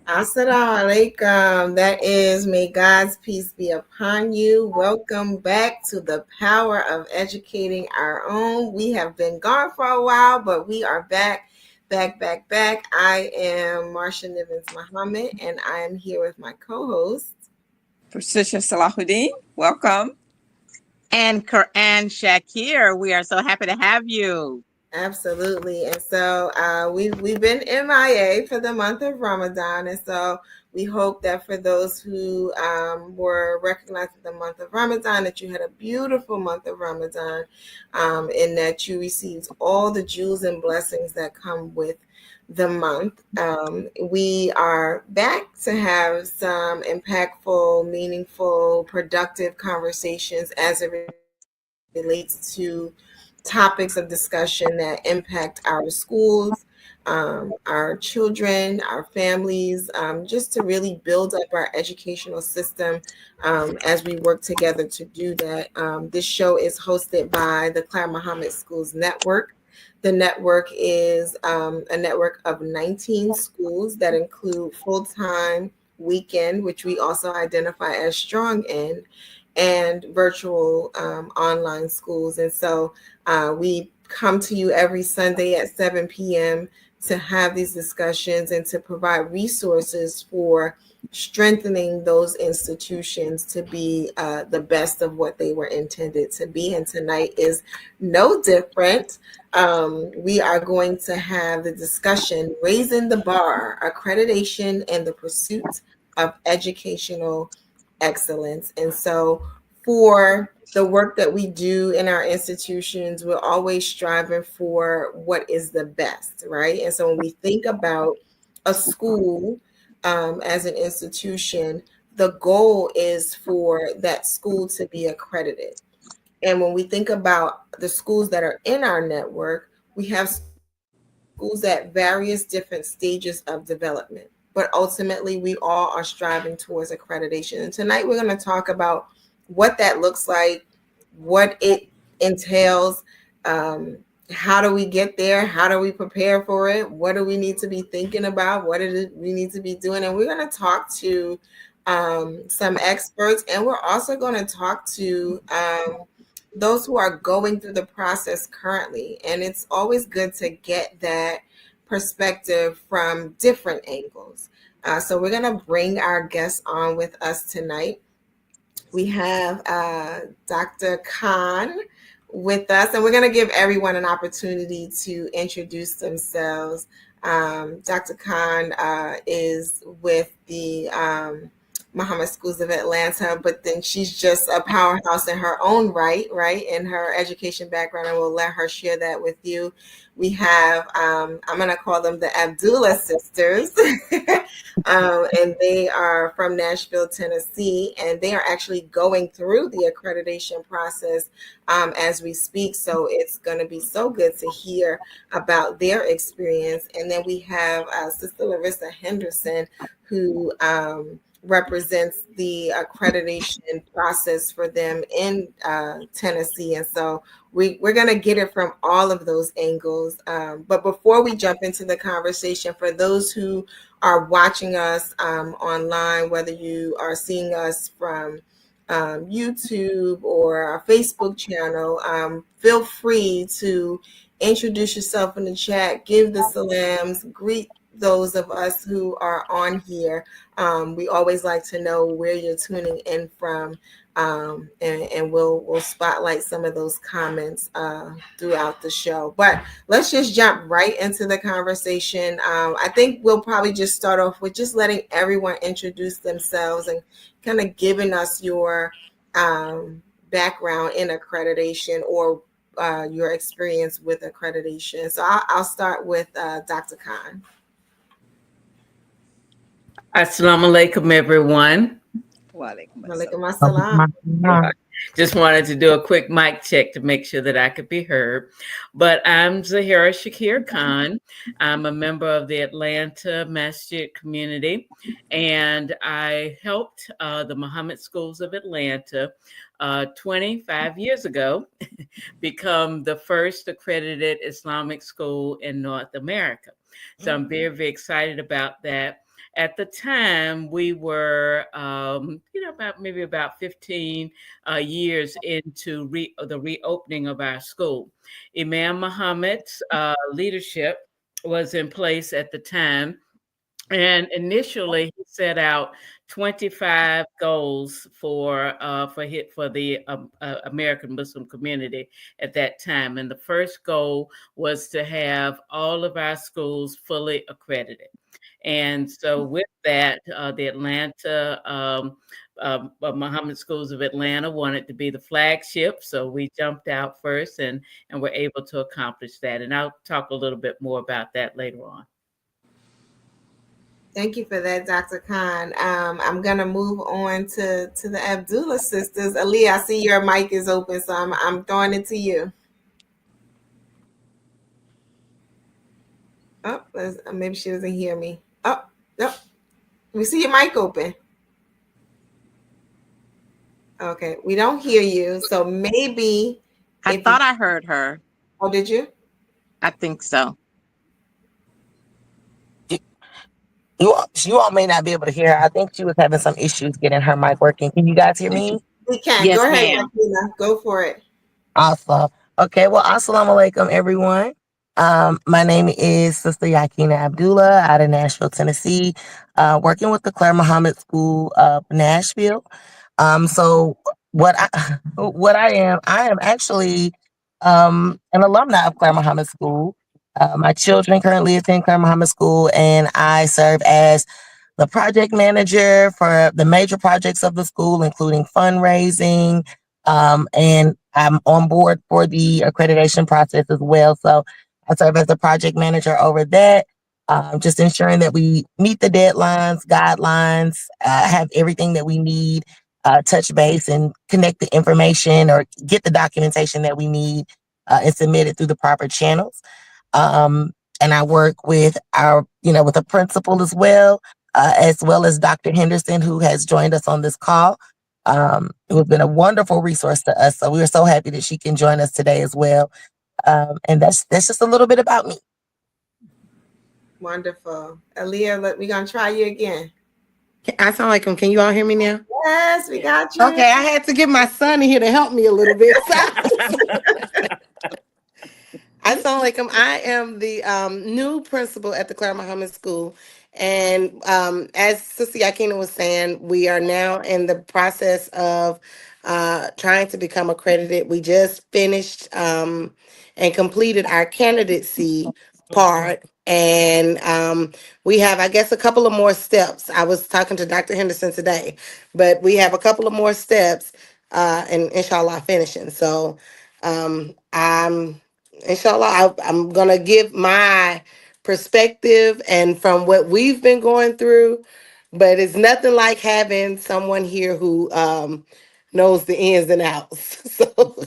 Assalamu alaikum. That is, may God's peace be upon you. Welcome back to the power of educating our own. We have been gone for a while, but we are back, back. I am Marsha Nivens Mohammed, and I am here with my co-host. Patricia Salahuddin, welcome. And Quran Shakir, we are so happy to have you. Absolutely. And so we've been MIA for the month of Ramadan. And so we hope that for those who were recognized in the month of Ramadan, that you had a beautiful month of Ramadan, and that you received all the jewels and blessings that come with the month. We are back to have some impactful, meaningful, productive conversations as it relates to topics of discussion that impact our schools, our children, our families, just to really build up our educational system as we work together to do that. This show is hosted by the Clara Mohammed Schools Network. The network is a network of 19 schools that include full-time, weekend, which we also identify as strong in, and virtual online schools. And so we come to you every Sunday at 7 p.m. to have these discussions and to provide resources for strengthening those institutions to be the best of what they were intended to be. And tonight is no different. We are going to have the discussion Raising the Bar, Accreditation and the Pursuit of Educational Excellence. And so for the work that we do in our institutions, we're always striving for what is the best, right? And so when we think about a school as an institution, the goal is for that school to be accredited. And when we think about the schools that are in our network, we have schools at various different stages of development. But ultimately, we all are striving towards accreditation. And tonight, we're going to talk about what that looks like, what it entails, how do we get there, how do we prepare for it, what do we need to be thinking about, what is it we need to be doing. And we're going to talk to some experts, and we're also going to talk to those who are going through the process currently. And it's always good to get that perspective from different angles. So we're going to bring our guests on with us tonight. We have Dr. Khan with us, and we're going to give everyone an opportunity to introduce themselves. Dr. Khan is with the Mohammed Schools of Atlanta, but then she's just a powerhouse in her own right, in her education background, and we'll let her share that with you. We have, I'm going to call them the Abdullah sisters, and they are from Nashville, Tennessee, and they are actually going through the accreditation process as we speak. So it's going to be so good to hear about their experience. And then we have Sister Larissa Henderson, who represents the accreditation process for them in Tennessee. And so we're going to get it from all of those angles. But before we jump into the conversation, for those who are watching us online, whether you are seeing us from YouTube or our Facebook channel, feel free to introduce yourself in the chat, give the salams, greet those of us who are on here. We always like to know where you're tuning in from, and we'll spotlight some of those comments throughout the show. But let's just jump right into the conversation. I think we'll probably just start off with just letting everyone introduce themselves and kind of giving us your background in accreditation or your experience with accreditation. So I'll start with Dr. Khan. Assalamu alaikum, everyone. Walaikum assalam. Just wanted to do a quick mic check to make sure that I could be heard. But I'm Zahira Shakir Khan. I'm a member of the Atlanta Masjid community, and I helped the Mohammed Schools of Atlanta 25 years ago become the first accredited Islamic school in North America. So I'm very, very excited about that. At the time, we were, about 15 years into the reopening of our school. Imam Mohammed's leadership was in place at the time. And initially, he set out 25 goals for the American Muslim community at that time. And the first goal was to have all of our schools fully accredited. And so, with that, the Atlanta Muhammad Schools of Atlanta wanted to be the flagship. So we jumped out first and were able to accomplish that. And I'll talk a little bit more about that later on. Thank you for that, Dr. Khan. I'm going to move on to the Abdullah sisters. Aaliyah, I see your mic is open, so I'm throwing it to you. Oh, maybe she doesn't hear me. Oh, no. We see your mic open. Okay, we don't hear you, so maybe. I thought I heard her. Oh, did you? I think so. You all may not be able to hear her. I think she was having some issues getting her mic working. Can you guys hear me? We can. Yes, go ahead, ma'am. Martina. Go for it. Awesome. Okay, well, assalamu alaikum, everyone. My name is Sister Yakina Abdullah out of Nashville, Tennessee, working with the Clara Muhammad School of Nashville. So what I am actually an alumni of Clara Muhammad School. My children currently attend Clara Muhammad School, and I serve as the project manager for the major projects of the school, including fundraising, and I'm on board for the accreditation process as well. So I serve as the project manager over that, just ensuring that we meet the deadlines, guidelines, have everything that we need, touch base and connect the information or get the documentation that we need and submit it through the proper channels. And I work with with a principal as well as Dr. Henderson, who has joined us on this call. Who has been a wonderful resource to us. So we are so happy that she can join us today as well. And that's just a little bit about me. Wonderful. Aaliyah, we're going to try you again. I sound like him. Can you all hear me now? Yes, we got you. Okay, I had to get my son in here to help me a little bit. I sound like him. I am the new principal at the Clara Muhammad School. And as Sister Yakina was saying, we are now in the process of trying to become accredited. We just finished and completed our candidacy part. And we have, I guess, a couple of more steps. I was talking to Dr. Henderson today, but we have a couple of more steps and inshallah finishing. So inshallah, I'm going to give my perspective and from what we've been going through, but it's nothing like having someone here who knows the ins and outs. So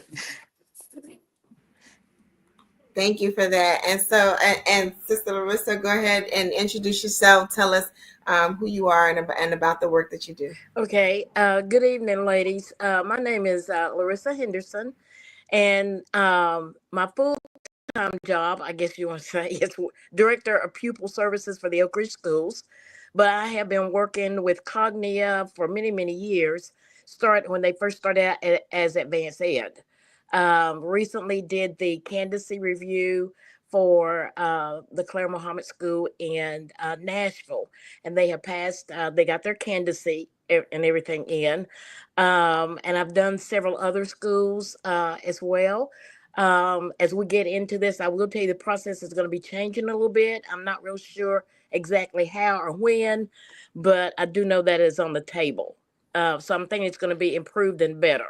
thank you for that. And so, and Sister Larissa, go ahead and introduce yourself. Tell us who you are and about the work that you do. Okay. Good evening, ladies. My name is Larissa Henderson, and my full-time job, I guess you want to say, is Director of Pupil Services for the Oak Ridge Schools. But I have been working with Cognia for many, many years, when they first started out as Advanced Ed. Recently did the candidacy review for the Clara Muhammad School in Nashville, and they have passed. They got their candidacy and everything in, and I've done several other schools as well. As we get into this, I will tell you the process is going to be changing a little bit. I'm not real sure exactly how or when, but I do know that it's on the table. So I'm thinking it's going to be improved and better.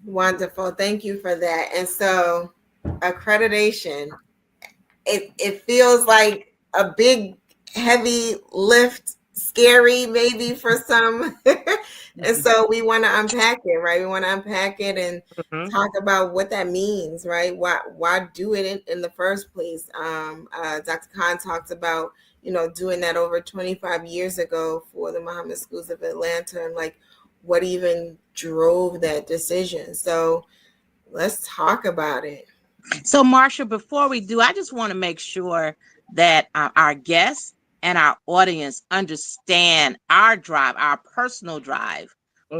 Wonderful. Thank you for that. And so accreditation, it feels like a big, heavy lift, scary maybe for some. And so we want to unpack it, right? We want to unpack it and talk about what that means, right? Why do it in the first place? Dr. Khan talked about, doing that over 25 years ago for the Muhammad Schools of Atlanta, and like what even drove that decision. So let's talk about it. So, Marsha, before we do, I just want to make sure that our guests and our audience understand our drive, our personal drive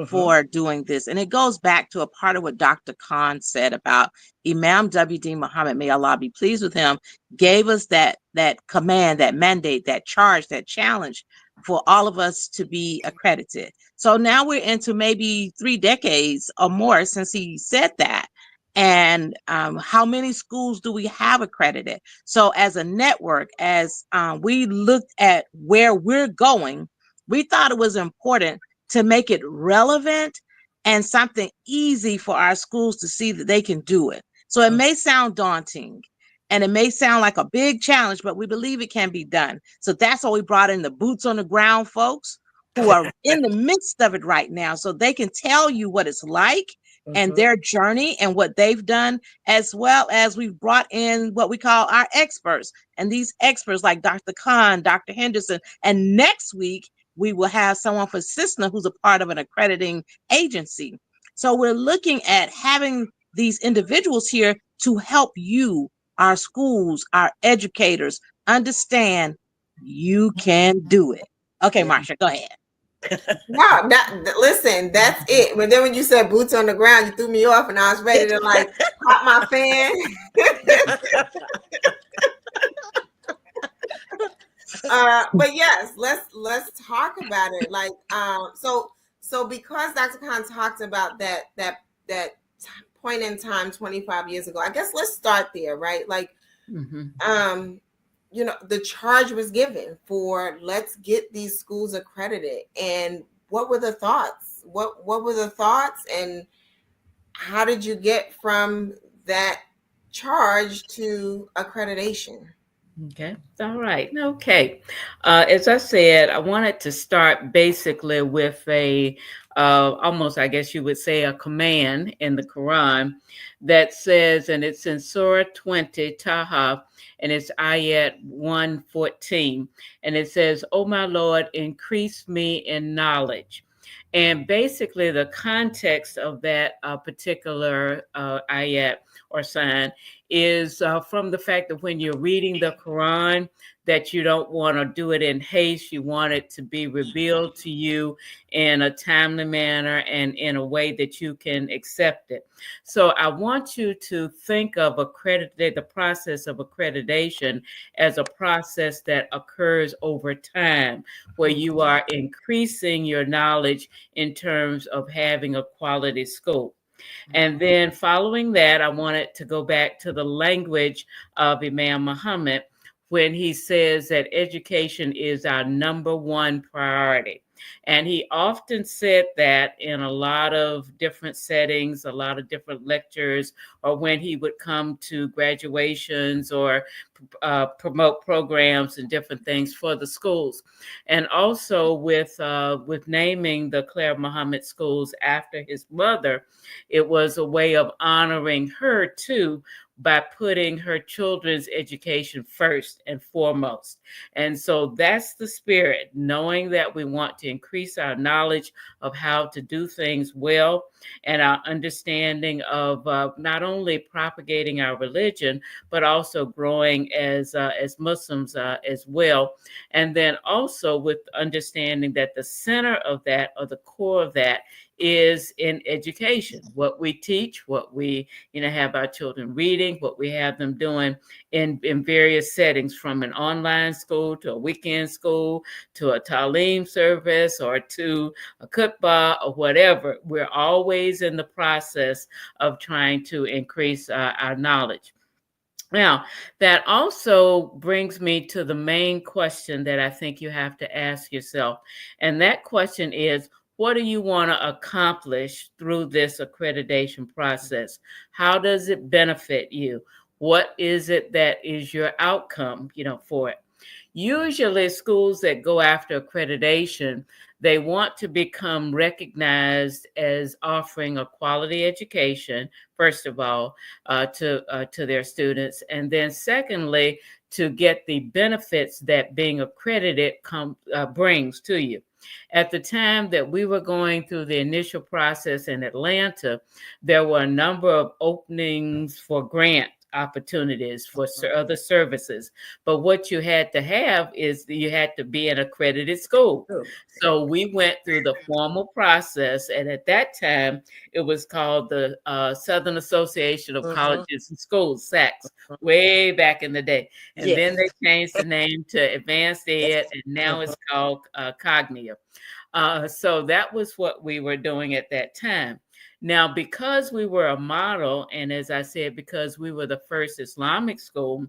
for doing this. And it goes back to a part of what Dr. Khan said about Imam W.D. Muhammad, may Allah be pleased with him, gave us that command, that mandate, that charge, that challenge for all of us to be accredited. So now we're into maybe 3 decades or more since he said that. And how many schools do we have accredited? So as a network, as we looked at where we're going, we thought it was important to make it relevant and something easy for our schools to see that they can do it. So it may sound daunting and it may sound like a big challenge, but we believe it can be done. So that's why we brought in the boots on the ground folks who are in the midst of it right now, so they can tell you what it's like and their journey and what they've done, as well as we've brought in what we call our experts. And these experts like Dr. Khan, Dr. Henderson, and next week, we will have someone for CISNA who's a part of an accrediting agency. So we're looking at having these individuals here to help you, our schools, our educators, understand you can do it. Okay, Marsha, go ahead. No, listen, that's it. But then when you said boots on the ground, you threw me off, and I was ready to like pop my fan. But yes, let's talk about it. Like, so because Dr. Khan talked about that point in time 25 years ago, I guess let's start there, right? Like, you know, the charge was given for let's get these schools accredited, and what were the thoughts? What were the thoughts, and how did you get from that charge to accreditation? Okay. All right. Okay. As I said, I wanted to start basically with a almost, I guess you would say, a command in the Quran that says, and it's in Surah 20, Taha, and it's Ayat 114. And it says, "Oh my Lord, increase me in knowledge." And basically, the context of that particular ayat or sign is from the fact that when you're reading the Quran, that you don't want to do it in haste. You want it to be revealed to you in a timely manner and in a way that you can accept it. So I want you to think of the process of accreditation as a process that occurs over time, where you are increasing your knowledge in terms of having a quality school. And then following that, I wanted to go back to the language of Imam Muhammad when he says that education is our number one priority. And he often said that in a lot of different settings, a lot of different lectures, or when he would come to graduations or promote programs and different things for the schools. And also with naming the Clara Muhammad schools after his mother, it was a way of honoring her too, by putting her children's education first and foremost. And so that's the spirit, knowing that we want to increase our knowledge of how to do things well and our understanding of not only propagating our religion, but also growing as Muslims as well. And then also with understanding that the center of that, or the core of that, is in education, what we teach, what we have our children reading, what we have them doing in various settings, from an online school to a weekend school to a Talim service or to a khutbah or whatever. We're always in the process of trying to increase our knowledge. Now, that also brings me to the main question that I think you have to ask yourself. And that question is, what do you want to accomplish through this accreditation process? How does it benefit you? What is it that is your outcome, for it? Usually schools that go after accreditation, they want to become recognized as offering a quality education, first of all, to their students. And then secondly, to get the benefits that being accredited brings to you. At the time that we were going through the initial process in Atlanta, there were a number of openings for grant opportunities for other services. But what you had to have is you had to be an accredited school. So we went through the formal process, and at that time, it was called the Southern Association of Colleges and Schools, SACS, way back in the day. And then they changed the name to Advanced Ed, and now it's called Cognia. So that was what we were doing at that time. Now, because we were a model, and as I said, because we were the first Islamic school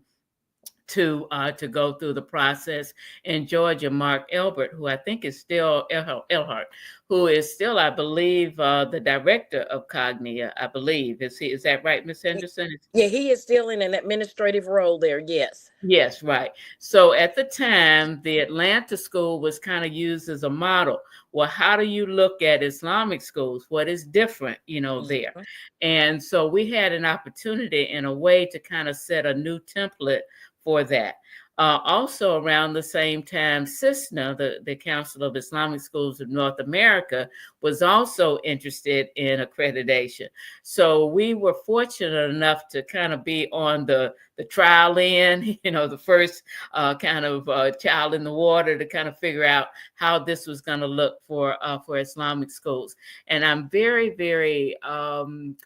to go through the process in Georgia, Mark Elbert, who I think is still Elhart, who is still, I believe, the director of Cognia. I believe is that right, Ms. Henderson? Yeah, he is still in an administrative role there. Yes. Yes, right. So at the time, the Atlanta school was kind of used as a model. Well, how do you look at Islamic schools? What is different, there? And so we had an opportunity in a way to kind of set a new template for that. Also around the same time, CISNA, the Council of Islamic Schools of North America, was also interested in accreditation. So we were fortunate enough to kind of be on the trial end, the first kind of child in the water to kind of figure out how this was going to look for Islamic schools. And I'm very, very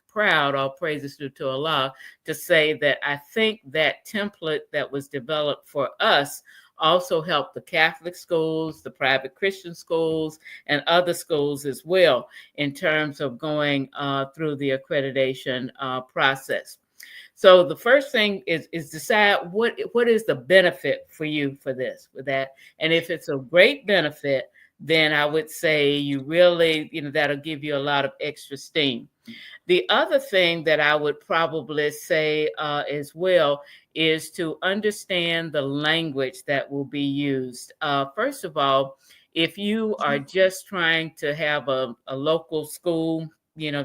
proud, all praises due to Allah, to say that I think that template that was developed for us also helped the Catholic schools, the private Christian schools, and other schools as well in terms of going through the accreditation process. So the first thing is decide what is the benefit for you for this, with that. And if it's a great benefit, then I would say you really, that'll give you a lot of extra steam. The other thing that I would probably say as well is to understand the language that will be used. First of all, if you are just trying to have a local school,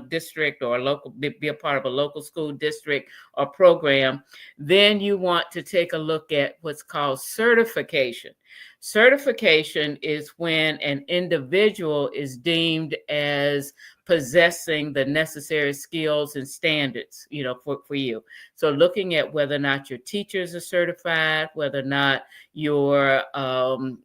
district, or be a part of a local school district or program, then you want to take a look at what's called certification. Certification is when an individual is deemed as possessing the necessary skills and standards, for you. So looking at whether or not your teachers are certified, whether or not your,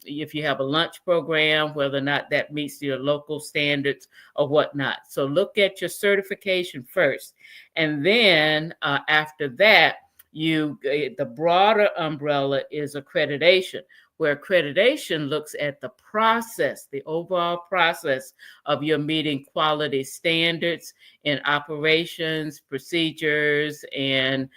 if you have a lunch program, whether or not that meets your local standards or whatnot. So look at your certification first. And then after that, the broader umbrella is accreditation, where accreditation looks at the process, the overall process of your meeting quality standards in operations, procedures, and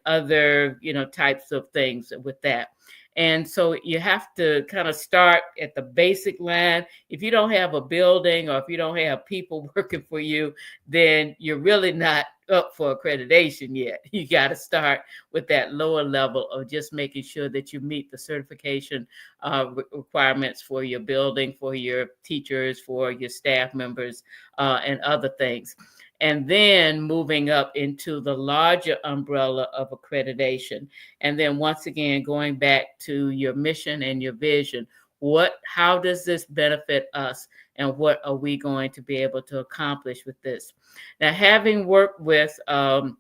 other, types of things with that. And so you have to kind of start at the basic line. If you don't have a building, or if you don't have people working for you, then you're really not up for accreditation yet. You got to start with that lower level of just making sure that you meet the certification requirements for your building, for your teachers, for your staff members, and other things. And then moving up into the larger umbrella of accreditation. And then once again, going back to your mission and your vision. How does this benefit us? And what are we going to be able to accomplish with this? Now, having worked with the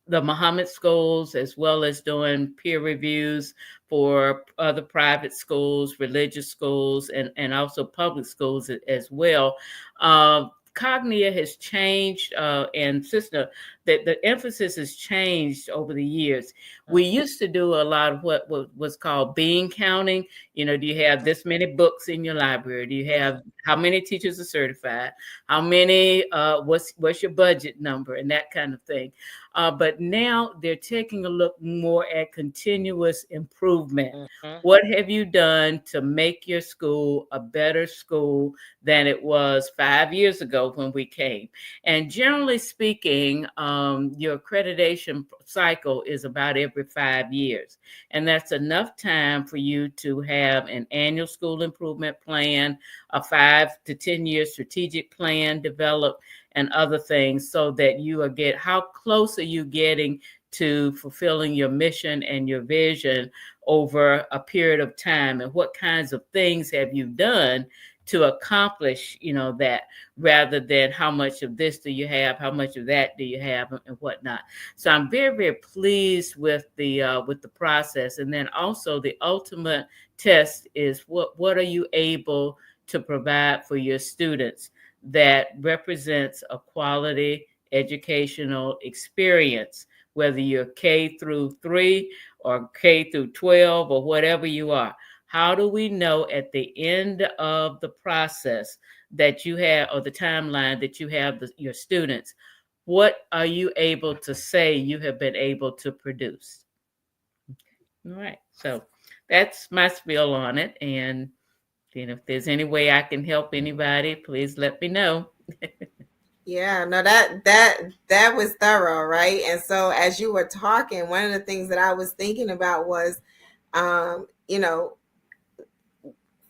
Mohammed schools, as well as doing peer reviews for other private schools, religious schools, and also public schools as well, Cognia has changed, and CISNA, that the emphasis has changed over the years. We used to do a lot of what was called bean counting. Do you have this many books in your library? Do you have how many teachers are certified? How many? What's your budget number, and that kind of thing. But now they're taking a look more at continuous improvement. What have you done to make your school a better school than it was 5 years ago when we came? And generally speaking, your accreditation cycle is about every 5 years. And that's enough time for you to have an annual school improvement plan, a 5 to 10 year strategic plan developed, and other things, so that how close are you getting to fulfilling your mission and your vision over a period of time, and what kinds of things have you done to accomplish, that, rather than how much of this do you have, how much of that do you have, and whatnot. So I'm very, very pleased with the process. And then also the ultimate test is what are you able to provide for your students that represents a quality educational experience, whether you're K through 3 or K through 12 or whatever you are. How do we know at the end of the process that you have, or the timeline that you have your students, what are you able to say you have been able to produce? All right. So that's my spiel on it. And then if there's any way I can help anybody, please let me know. Yeah, no, that was thorough, right? And so as you were talking, one of the things that I was thinking about was, you know,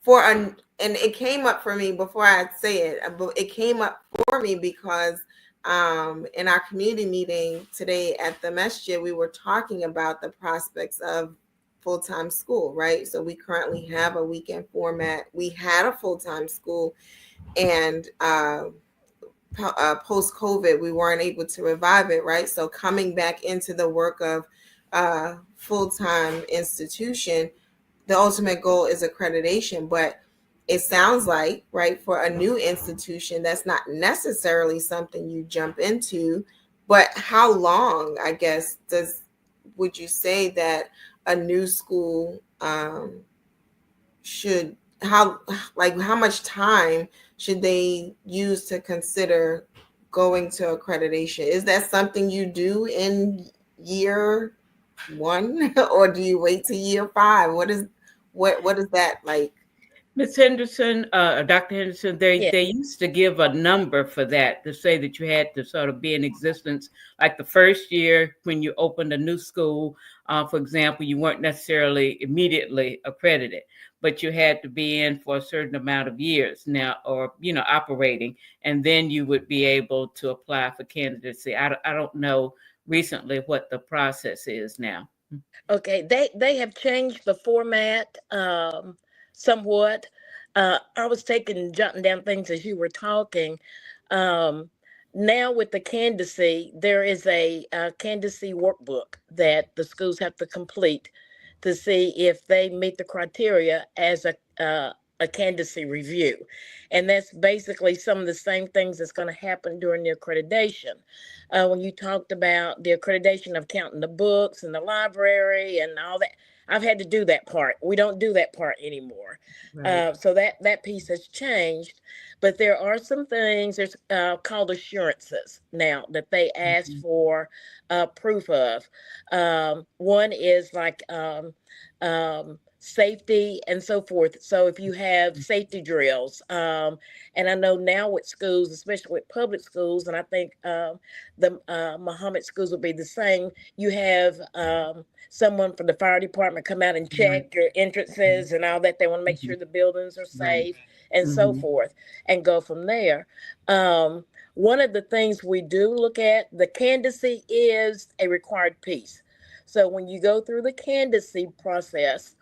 and it came up for me before I say it, but it came up for me because in our community meeting today at the masjid, we were talking about the prospects of full-time school, right? So we currently have a weekend format. We had a full-time school, and post-COVID, we weren't able to revive it, right? So coming back into the work of full-time institution, the ultimate goal is accreditation. But it sounds like, right, for a new institution, that's not necessarily something you jump into. But how long, I guess, would you say that a new school should, how much time should they use to consider going to accreditation? Is that something you do in year 1 or do you wait to year 5? What is that like? Ms. Henderson, Dr. Henderson, Yeah. they used to give a number for that, to say that you had to sort of be in existence like the first year when you opened a new school. For example, you weren't necessarily immediately accredited, but you had to be in for a certain amount of years now, or operating, and then you would be able to apply for candidacy. I don't know recently what the process is now. Okay, they have changed the format somewhat. I was jotting down things as you were talking. Um, Now with the candidacy, there is a candidacy workbook that the schools have to complete to see if they meet the criteria as a candidacy review, and that's basically some of the same things that's going to happen during the accreditation. When you talked about the accreditation of counting the books and the library and all that, I've had to do that part. We don't do that part anymore. Right. So that piece has changed, but there are some things there's called assurances now that they ask for proof of. One is like safety and so forth. So if you have safety drills, and I know now with schools, especially with public schools, and I think the Mohammed schools will be the same. You have someone from the fire department come out and Right. check your entrances and all that. They want to make sure the buildings are Right. safe and so forth, and go from there. One of the things we do look at, the candidacy is a required piece. So when you go through the candidacy process,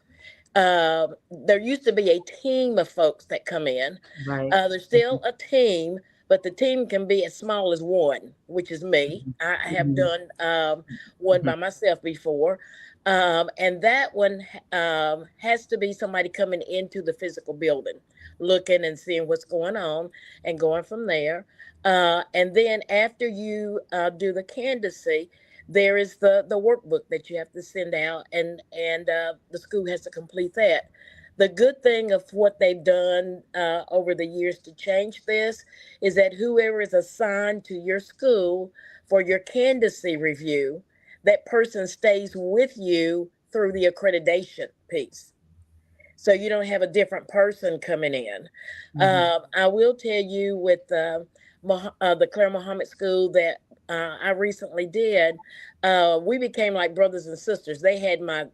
there used to be a team of folks that come in. Right. There's still a team, but the team can be as small as one, which is me. I have done one by myself before. And that one has to be somebody coming into the physical building, looking and seeing what's going on and going from there. And then after you do the candidacy, there is the workbook that you have to send out, and the school has to complete that. The good thing of what they've done over the years to change this is that whoever is assigned to your school for your candidacy review, that person stays with you through the accreditation piece. So you don't have a different person coming in. I will tell you with the Clara Mohammed School that I recently did, we became like brothers and sisters. They had my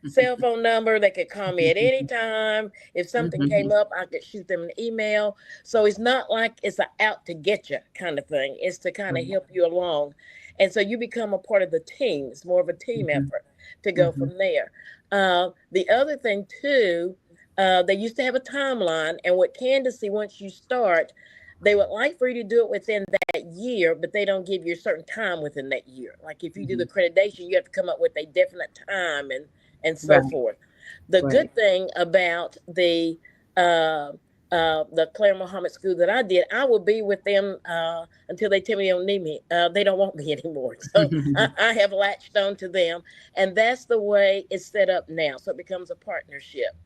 cell phone number. They could call me at any time. If something came up, I could shoot them an email. So it's not like it's a out to get you kind of thing. It's to kind of help you along. And so you become a part of the team. It's more of a team effort to go from there. The other thing too, they used to have a timeline, and with candidacy, once you start, they would like for you to do it within that year, but they don't give you a certain time within that year. Like if you do the accreditation, you have to come up with a definite time and so Right. forth. The Right. good thing about the Clara Mohammed school that I did, I will be with them until they tell me they don't need me. They don't want me anymore. So I have latched on to them. And that's the way it's set up now. So it becomes a partnership.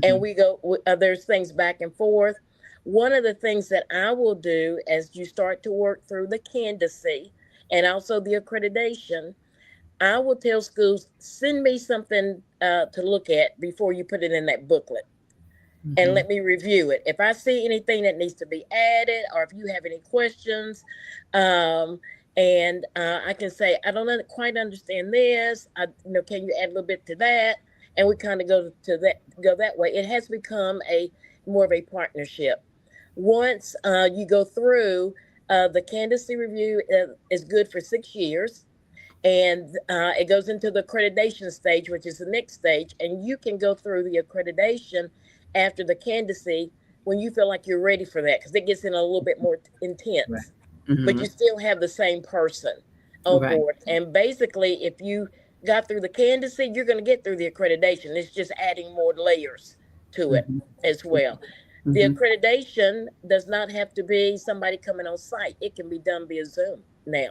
And we go, there's things back and forth. One of the things that I will do as you start to work through the candidacy and also the accreditation, I will tell schools, send me something to look at before you put it in that booklet and let me review it. If I see anything that needs to be added, or if you have any questions, and I can say, I don't quite understand this. Can you add a little bit to that? And we kind of go that way. It has become a more of a partnership. Once you go through the candidacy review is good for 6 years. And it goes into the accreditation stage, which is the next stage. And you can go through the accreditation after the candidacy when you feel like you're ready for that, because it gets in a little bit more intense. But you still have the same person on board. And basically, if you got through the candidacy, you're going to get through the accreditation. It's just adding more layers to it as well. The accreditation does not have to be somebody coming on site. It can be done via Zoom now.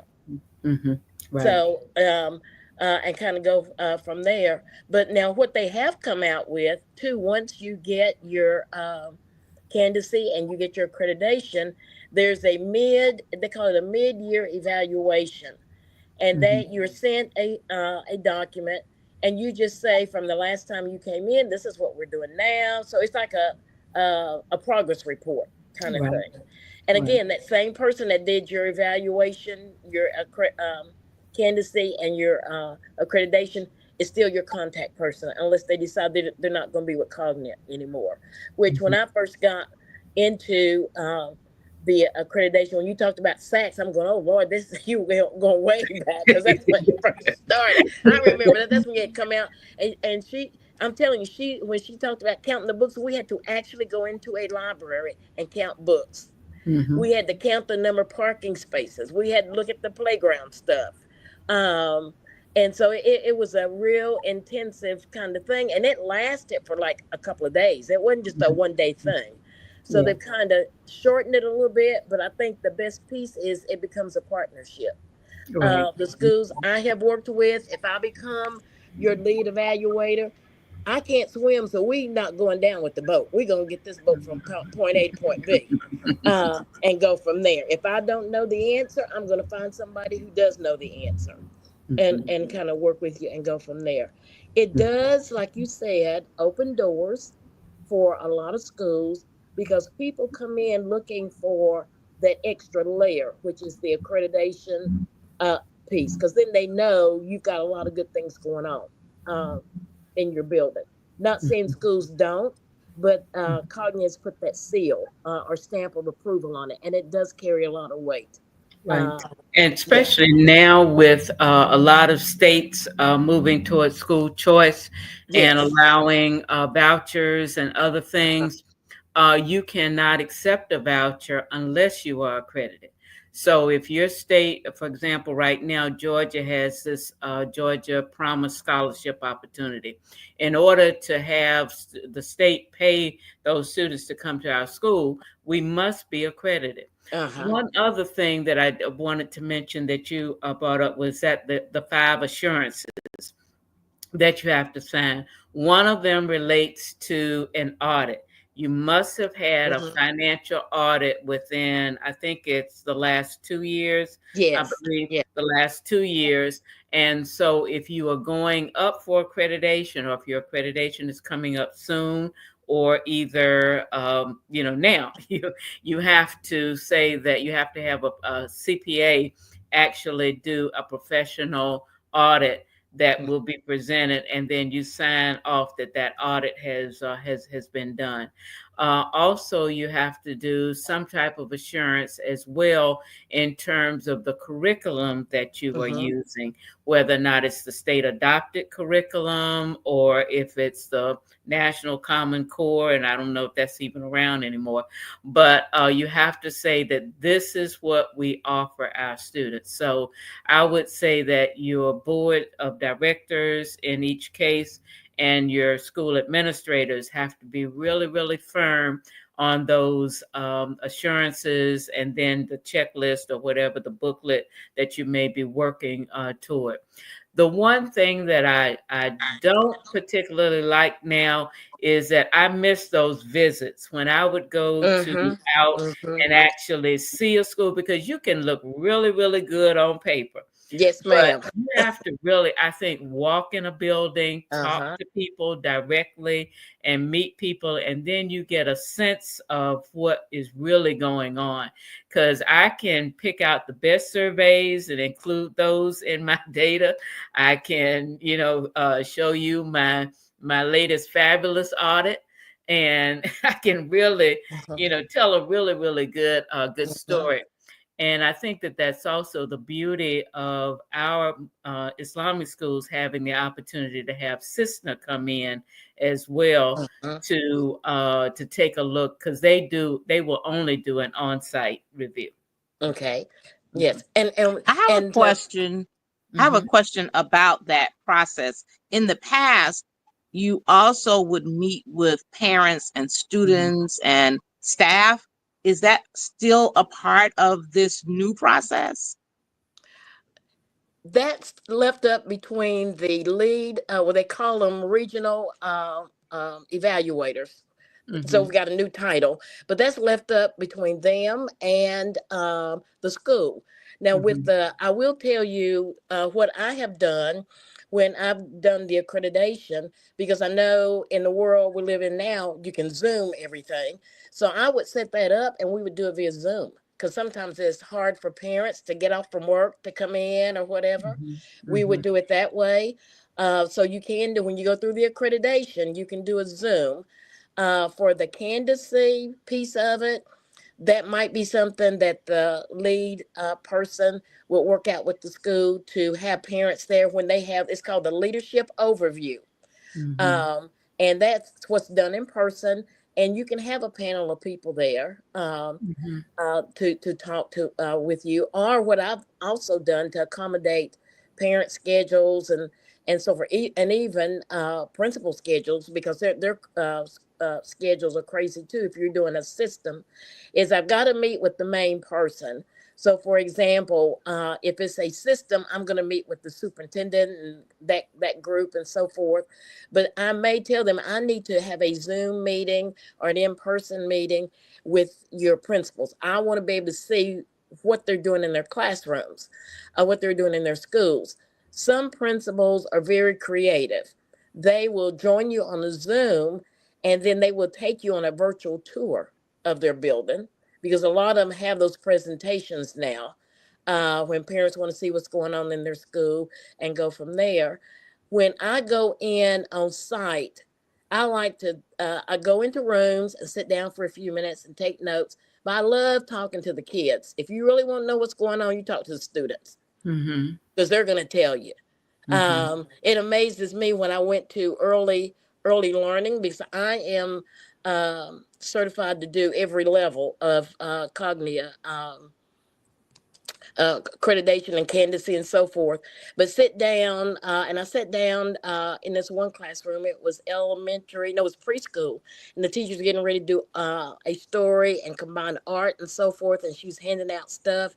So, and kind of go from there. But now what they have come out with too, once you get your candidacy and you get your accreditation, there's they call it a mid-year evaluation. And that you're sent a document, and you just say from the last time you came in, this is what we're doing now. So it's like a progress report kind of thing. And again, that same person that did your evaluation, your candidacy, and your accreditation is still your contact person, unless they decide they're not going to be with Cognate anymore. Which when I first got into the accreditation, when you talked about SACs, I'm going, oh Lord, this is you going way back, because that's when you first started. I remember that's when you had come out, and I'm telling you, when she talked about counting the books, we had to actually go into a library and count books. We had to count the number of parking spaces. We had to look at the playground stuff. And so it was a real intensive kind of thing. And it lasted for like a couple of days. It wasn't just a one-day thing. So they've kind of shortened it a little bit. But I think the best piece is it becomes a partnership. The schools I have worked with, if I become your lead evaluator, I can't swim, so we not going down with the boat. We're going to get this boat from point A to point B and go from there. If I don't know the answer, I'm going to find somebody who does know the answer and kind of work with you and go from there. It does, like you said, open doors for a lot of schools, because people come in looking for that extra layer, which is the accreditation piece, because then they know you've got a lot of good things going on in your building. Not saying schools don't, but Cognate's put that seal or stamp of approval on it, and it does carry a lot of weight. And especially now with a lot of states moving towards school choice and allowing vouchers and other things, you cannot accept a voucher unless you are accredited. So if your state, for example, right now, Georgia has this Georgia Promise Scholarship opportunity. In order to have the state pay those students to come to our school, we must be accredited. One other thing that I wanted to mention that you brought up was that the 5 assurances that you have to sign. One of them relates to an audit. You must have had a financial audit within, I think it's the last 2 years. I believe the last 2 years. And so if you are going up for accreditation, or if your accreditation is coming up soon, or either, now you have to say that you have to have a CPA actually do a professional audit that will be presented, and then you sign off that audit has been done. Also, you have to do some type of assurance as well in terms of the curriculum that you are using, whether or not it's the state adopted curriculum or if it's the National Common Core, and I don't know if that's even around anymore, but you have to say that this is what we offer our students. So I would say that your board of directors in each case and your school administrators have to be really, really firm on those assurances, and then the checklist or whatever the booklet that you may be working toward. The one thing that I don't particularly like now is that I miss those visits when I would go to out and actually see a school, because you can look really, really good on paper. Yes, But ma'am. you have to really, I think, walk in a building, talk to people directly, and meet people, and then you get a sense of what is really going on. Because I can pick out the best surveys and include those in my data. I can, show you my latest fabulous audit, and I can really, tell a really, really good story. And I think that that's also the beauty of our Islamic schools having the opportunity to have Cisna come in as well to take a look, because they will only do an on-site review. Okay. Yes. And I have a question. I have a question about that process. In the past, you also would meet with parents and students and staff. Is that still a part of this new process? that's left up between the lead, what they call them regional evaluators. So we've got a new title, but that's left up between them and the school. Now, I will tell you what I have done when I've done the accreditation, because I know in the world we live in now, you can Zoom everything. So I would set that up and we would do it via Zoom, because sometimes it's hard for parents to get off from work to come in or whatever. We would do it that way. So you can do, when you go through the accreditation, you can do a Zoom. For the candidacy piece of it, that might be something that the lead person will work out with the school to have parents there when they have, it's called the leadership overview. And that's what's done in person. And you can have a panel of people there to talk to with you, or what I've also done to accommodate parent schedules and so for and even principal schedules, because their schedules are crazy too. If you're doing a system, is I've got to meet with the main person. So, for example, if it's a system, I'm going to meet with the superintendent and that group and so forth. But I may tell them I need to have a Zoom meeting or an in-person meeting with your principals. I want to be able to see what they're doing in their classrooms, what they're doing in their schools. Some principals are very creative. They will join you on a Zoom, and then they will take you on a virtual tour of their building, because a lot of them have those presentations now when parents want to see what's going on in their school and go from there. When I go in on site, I like to I go into rooms and sit down for a few minutes and take notes. But I love talking to the kids. If you really want to know what's going on, you talk to the students, because they're going to tell you. It amazes me when I went to early learning, because I am certified to do every level of cognia accreditation and candidacy and so forth. But sit down, and I sat down in this one classroom. It was elementary, no, it was preschool, and the teacher's getting ready to do a story and combine art and so forth, and she was handing out stuff.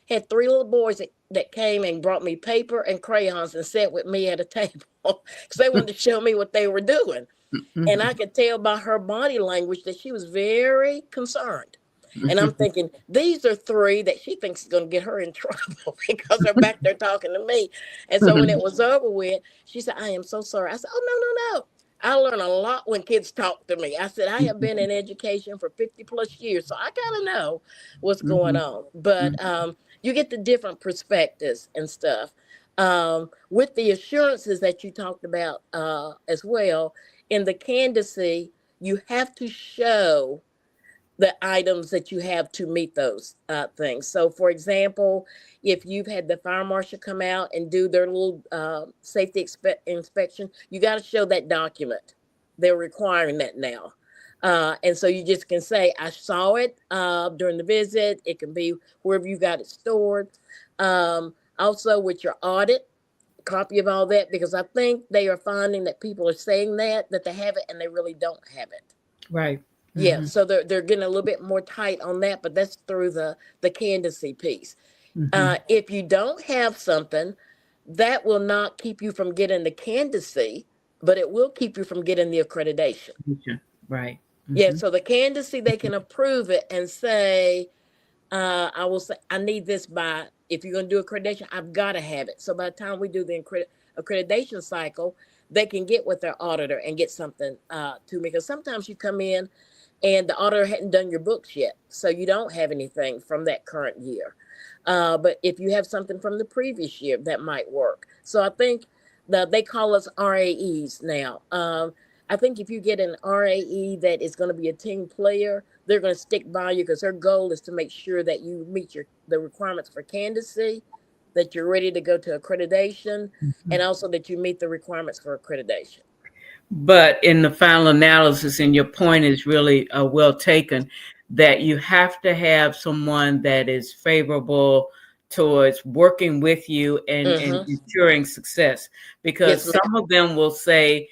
Had three little boys that came and brought me paper and crayons and sat with me at a table because they wanted to show me what they were doing. And I could tell by her body language that she was very concerned. And I'm thinking, these are three that she thinks is going to get her in trouble because they're back there talking to me. And so when it was over with, she said, "I am so sorry." I said, "Oh, no. I learn a lot when kids talk to me." I said, "I have been in education for 50 plus years, so I kind of know what's going on." But you get the different perspectives and stuff. With the assurances that you talked about as well, in the candidacy, you have to show the items that you have to meet those things. So, for example, if you've had the fire marshal come out and do their little safety inspection, you got to show that document. They're requiring that now. And so you just can say, I saw it during the visit. It can be wherever you got it stored. Also, with your audit, copy of all that, because I think they are finding that people are saying that they have it and they really don't have it. Right. Yeah, so they're getting a little bit more tight on that, but that's through the candidacy piece. If you don't have something, that will not keep you from getting the candidacy, but it will keep you from getting the accreditation. Right. Yeah, so the candidacy, they can approve it and say, I will say, I need this by, if you're going to do accreditation, I've got to have it. So by the time we do the accreditation cycle, they can get with their auditor and get something to me. Because sometimes you come in and the auditor hadn't done your books yet, so you don't have anything from that current year. But if you have something from the previous year, that might work. So I think they call us RAEs now. I think if you get an RAE that is going to be a team player, they're going to stick by you because their goal is to make sure that you meet the requirements for candidacy, that you're ready to go to accreditation, and also that you meet the requirements for accreditation. But in the final analysis, and your point is really well taken, that you have to have someone that is favorable towards working with you and ensuring success, because Yes, some of them will say,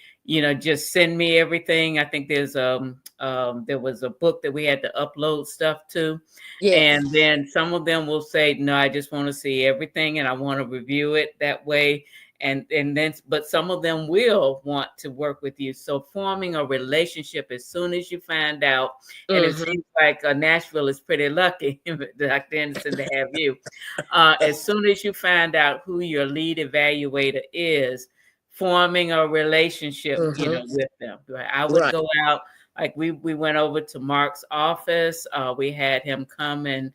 just send me everything. I think there was a book that we had to upload stuff to. yes. And then some of them will say, no, I just want to see everything and I want to review it that way. And then, but some of them will want to work with you. So forming a relationship as soon as you find out, and it seems like Nashville is pretty lucky, Dr. Anderson, to have you. As soon as you find out who your lead evaluator is, forming a relationship, with them. I would go out, like we went over to Mark's office. We had him come and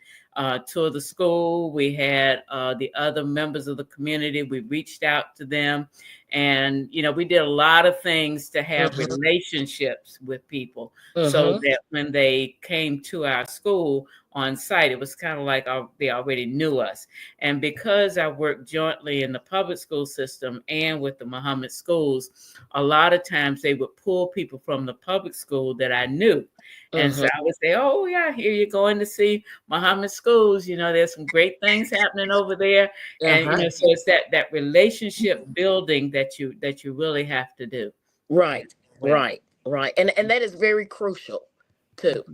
tour the school. We had the other members of the community. We reached out to them, and we did a lot of things to have relationships with people, so that when they came to our school on site, it was kind of like they already knew us. And because I worked jointly in the public school system and with the Mohammed schools, a lot of times they would pull people from the public school that I knew. And so I would say, oh, yeah, here you're going to see Mohammed schools. There's some great things happening over there. And, so it's that relationship building that you really have to do. Right. And that is very crucial too.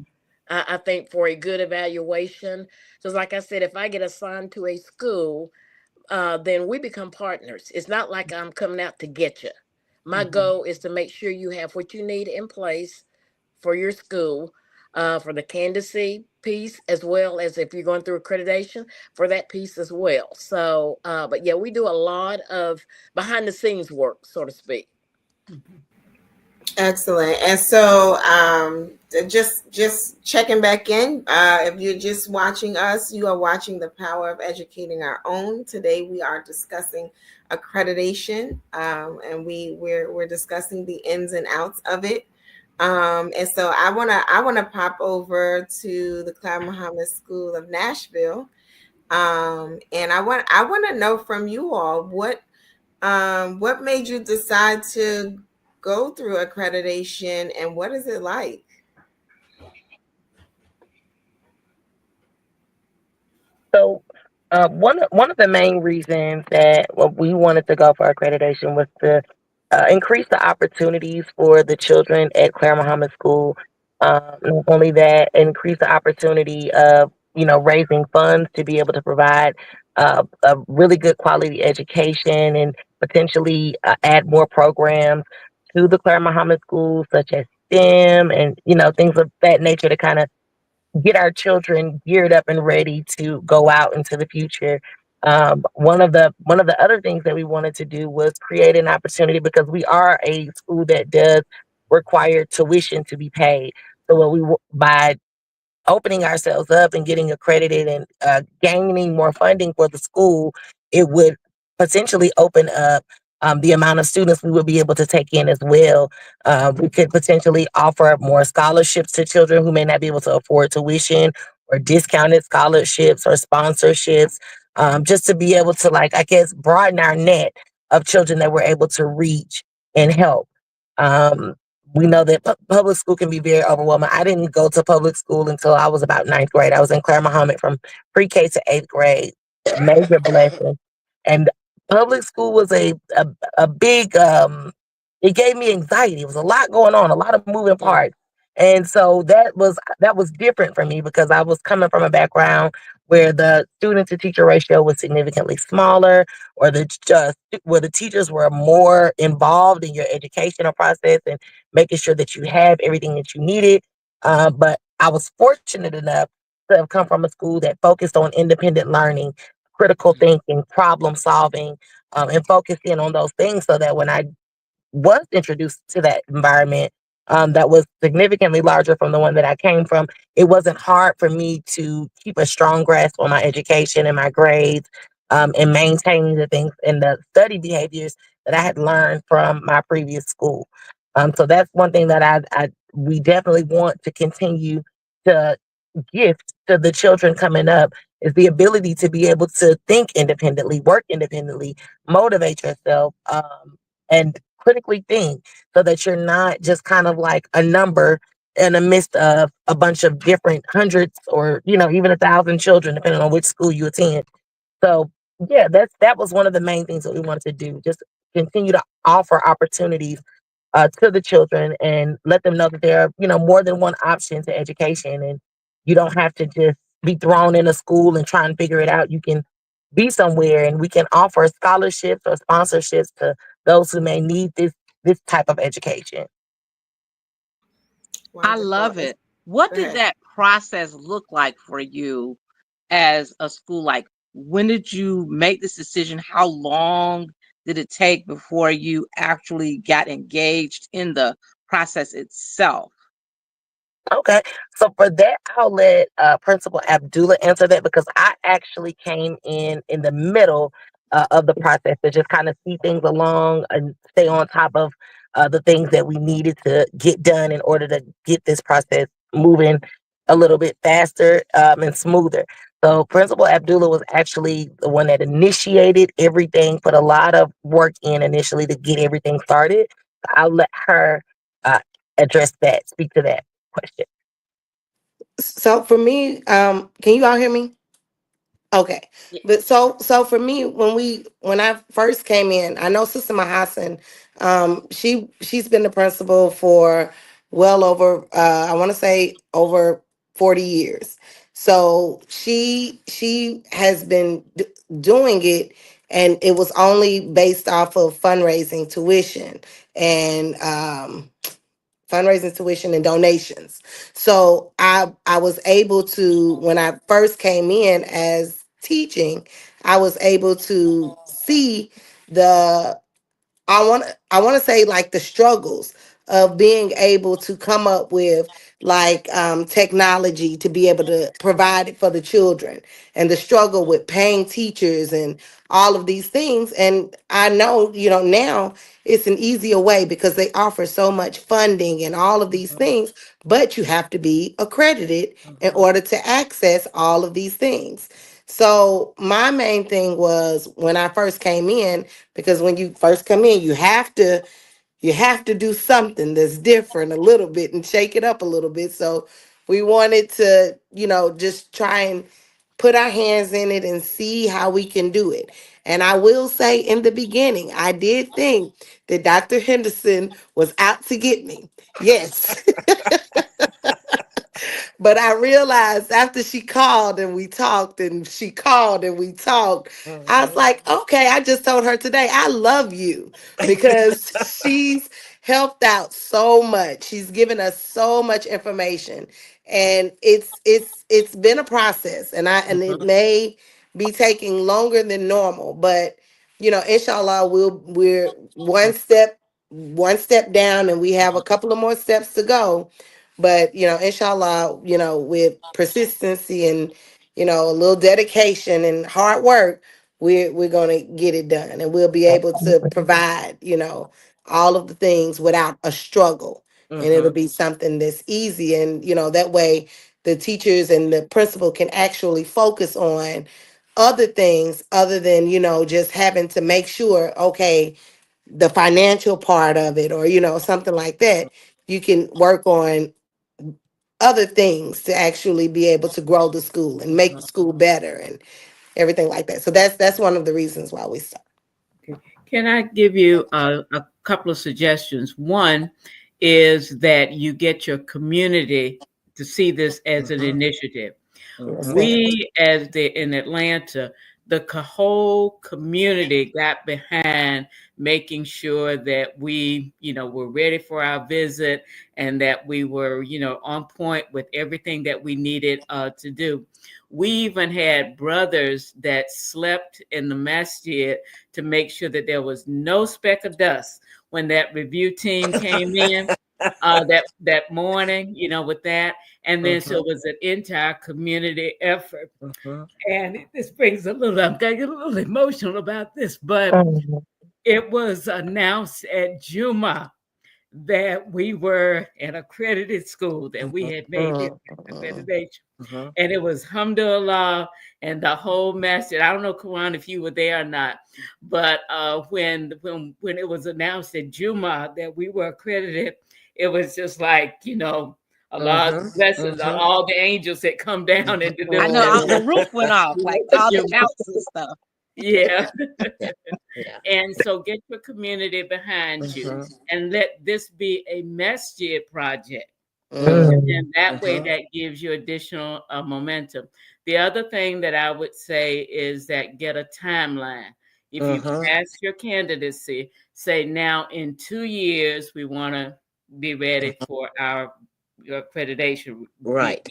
I think for a good evaluation, just like I said, if I get assigned to a school, then we become partners. It's not like I'm coming out to get you. My goal is to make sure you have what you need in place for your school, for the candidacy piece, as well as if you're going through accreditation for that piece as well. So, but yeah, we do a lot of behind the scenes work, so to speak. Excellent. And so just checking back in, if you're just watching us, you are watching The Power of Educating Our Own. Today we are discussing accreditation, and we're discussing the ins and outs of it. And so I wanna pop over to the Clara Mohammed School of Nashville, and I want to know from you all what made you decide to go through accreditation, and what is it like? So one of the main reasons that we wanted to go for accreditation was to increase the opportunities for the children at Clara Mohammed School. Not only that, increase the opportunity of raising funds to be able to provide a really good quality education and potentially add more programs to the Clara Mohammed School, such as STEM and things of that nature to kind of get our children geared up and ready to go out into the future. One of the other things that we wanted to do was create an opportunity, because we are a school that does require tuition to be paid. So by opening ourselves up and getting accredited and gaining more funding for the school, it would potentially open up the amount of students we would be able to take in as well. We could potentially offer more scholarships to children who may not be able to afford tuition, or discounted scholarships or sponsorships, just to be able to, like, I guess, broaden our net of children that we're able to reach and help. Um, we know that public school can be very overwhelming. I didn't go to public school until I was about ninth grade. I was in Clara Mohammed from pre-K to eighth grade. Major blessing. And public school was a big, it gave me anxiety. It was a lot going on, a lot of moving parts. And so that was different for me, because I was coming from a background where the student to teacher ratio was significantly smaller, or where the teachers were more involved in your educational process and making sure that you have everything that you needed. But I was fortunate enough to have come from a school that focused on independent learning, critical thinking, problem solving, and focusing on those things, so that when I was introduced to that environment, that was significantly larger from the one that I came from, it wasn't hard for me to keep a strong grasp on my education and my grades, and maintaining the things and the study behaviors that I had learned from my previous school. So that's one thing that we definitely want to continue to gift to the children coming up, is the ability to be able to think independently, work independently, motivate yourself, and critically think, so that you're not just kind of like a number in the midst of a bunch of different hundreds, or even 1,000 children, depending on which school you attend. So yeah, that was one of the main things that we wanted to do. Just continue to offer opportunities to the children, and let them know that there are, more than one option to education, and you don't have to just be thrown in a school and try and figure it out. You can be somewhere, and we can offer scholarships or sponsorships to those who may need this type of education. I Wonderful. love it. What Go did ahead. that process look like for you as a school? Like, when did you make this decision? How long did it take before you actually got engaged in the process itself? Okay. So for that, I'll let Principal Abdullah answer that, because I actually came in the middle of the process to just kind of see things along and stay on top of the things that we needed to get done in order to get this process moving a little bit faster, and smoother. So Principal Abdullah was actually the one that initiated everything, put a lot of work in initially to get everything started. I'll let her uh, address that, speak to that question. So for me, can you all hear me? Okay. Yeah. But so for me, when I first came in, I know Sister Mahasan, she's been the principal for well over I want to say over 40 years. So she has been doing it, and it was only based off of fundraising, tuition, and donations. So I was able to, when I first came in as teaching, I was able to see the I want to say, like, the struggles of being able to come up with, like, technology to be able to provide it for the children, and the struggle with paying teachers and all of these things. And I know, now it's an easier way because they offer so much funding and all of these things, but you have to be accredited in order to access all of these things. So my main thing was, when I first came in, because when you first come in, you have to do something that's different a little bit and shake it up a little bit. So we wanted to, just try and put our hands in it and see how we can do it. And I will say, in the beginning, I did think that Dr. Henderson was out to get me. Yes. But I realized after she called and we talked, and she called and we talked, I was like, okay, I just told her today, I love you, because she's helped out so much. She's given us so much information. And it's been a process, and it may be taking longer than normal, but inshallah, we're one step down, and we have a couple of more steps to go. But inshallah, with persistency and a little dedication and hard work, we're going to get it done, and we'll be able to provide, all of the things without a struggle. And it'll be something that's easy. And, that way the teachers and the principal can actually focus on other things other than, just having to make sure, okay, the financial part of it, or, something like that. You can work on other things to actually be able to grow the school and make the school better and everything like that. So that's one of the reasons why we start. Can I give you a couple of suggestions? One is that you get your community to see this as an initiative. Yes, ma'am. We, in Atlanta, the whole community got behind making sure that we, were ready for our visit, and that we were, on point with everything that we needed to do. We even had brothers that slept in the masjid to make sure that there was no speck of dust when that review team came in that morning, with that. And then so it was an entire community effort. And this brings I'm getting a little emotional about this, but it was announced at Juma that we were an accredited school, that we had made the accreditation. And it was alhamdulillah, and the whole masjid. I don't know, Quran, if you were there or not, but when it was announced at Juma that we were accredited, it was just like, Allah's blessings on all the angels that come down and deliver. I know the roof went off, like all the mountains and stuff. Yeah. And so get your community behind you, and let this be a masjid project. And that way that gives you additional momentum. The other thing that I would say is that get a timeline. If you pass your candidacy, say now in 2 years, we want to be ready for our accreditation. Right.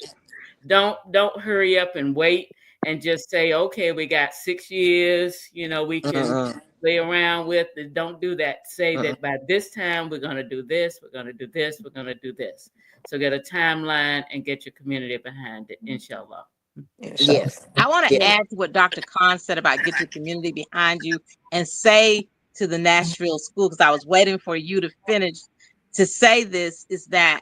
Don't hurry up and wait and just say, okay, we got 6 years, we can play around with it. Don't do that. Say that by this time, we're going to do this, we're going to do this, we're going to do this. So get a timeline and get your community behind it, inshallah. Yes. I want to add to what Dr. Khan said about get your community behind you, and say to the Nashville school, because I was waiting for you to finish to say this, is that